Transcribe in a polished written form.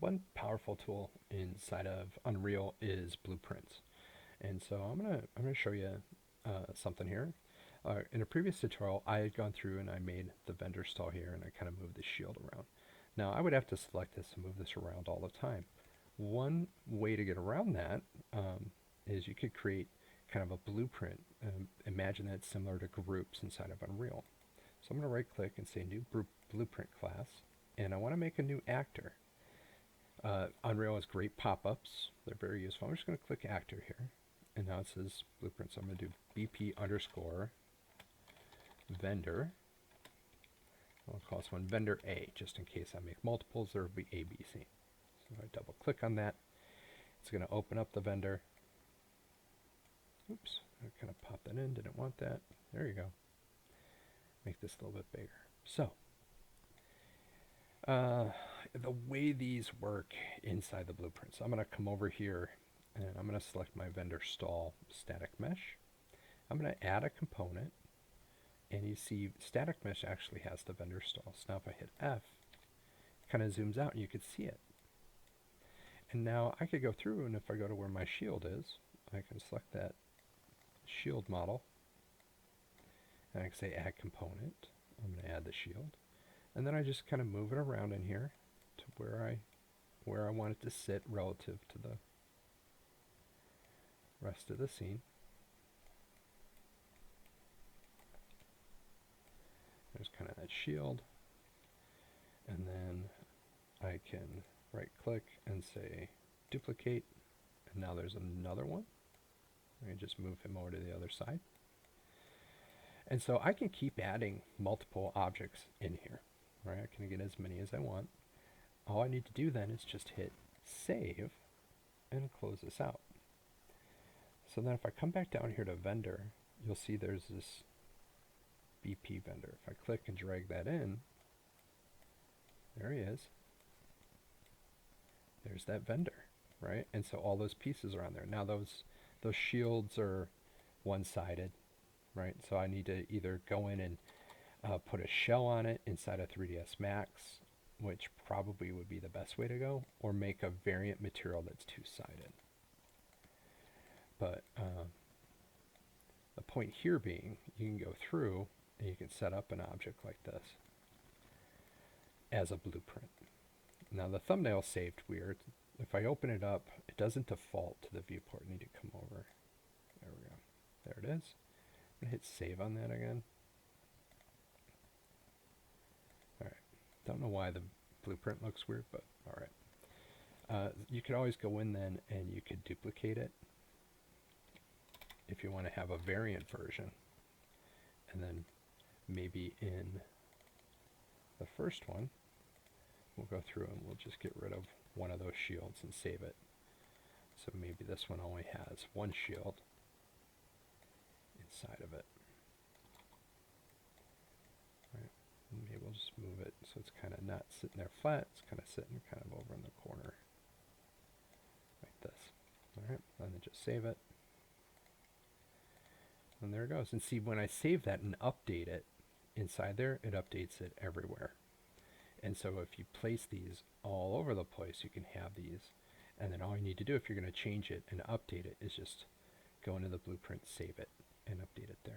One powerful tool inside of Unreal is blueprints. And so I'm gonna show you something here. In a previous tutorial, I had gone through and I made the vendor stall here, and I kind of moved the shield around. Now I would have to select this and move this around all the time. One way to get around that is you could create kind of a blueprint. Imagine that it's similar to groups inside of Unreal. So I'm going to right click and say new blueprint class, and I want to make a new actor. Unreal has great pop-ups. They're very useful. I'm just going to click actor here, and now it says blueprint. So I'm going to do BP underscore vendor. I'll call this one vendor A, just in case I make multiples. There will be A, B, C. So if I double click on that, it's going to open up the vendor. Oops, I kind of popped that in, didn't want that. There you go. Make this a little bit bigger. So, the way these work inside the blueprint. So I'm going to come over here and I'm going to select my vendor stall static mesh. I'm going to add a component, and you see static mesh actually has the vendor stall. So now if I hit F, it kind of zooms out and you can see it. And now I could go through, and if I go to where my shield is, I can select that shield model, and I can say add component. I'm going to add the shield, and then I just kind of move it around in here to where I want it to sit relative to the rest of the scene. There's kind of that shield, and then I can right click and say duplicate, and now there's another one. I can just move him over to the other side. And so I can keep adding multiple objects in here, right? I can get as many as I want. All I need to do then is just hit save and close this out. So then if I come back down here to vendor, you'll see there's this BP vendor. If I click and drag that in, there he is. There's that vendor, right? And so all those pieces are on there. Now those shields are one-sided, right? So I need to either go in and put a shell on it inside of 3ds Max, which probably would be the best way to go, or make a variant material that's two-sided. But the point here being, you can go through and you can set up an object like this as a blueprint. Now the thumbnail saved weird. If I open it up, it doesn't default to the viewport. I need to come over. There we go. There it is. I'm going to hit save on that again. Alright. Don't know why the blueprint looks weird, but alright. You could always go in then and you could duplicate it if you want to have a variant version. And then maybe in the first one, we'll go through and we'll just get rid of one of those shields and save it. So maybe this one only has one shield inside of it. Right. And maybe we'll just move it so it's kind of not sitting there flat. It's kind of sitting kind of over in the corner like this. Alright, and then just save it. And there it goes. And see, when I save that and update it inside there, it updates it everywhere. And so if you place these all over the place, you can have these. And then all you need to do if you're going to change it and update it is just go into the blueprint, save it, and update it there.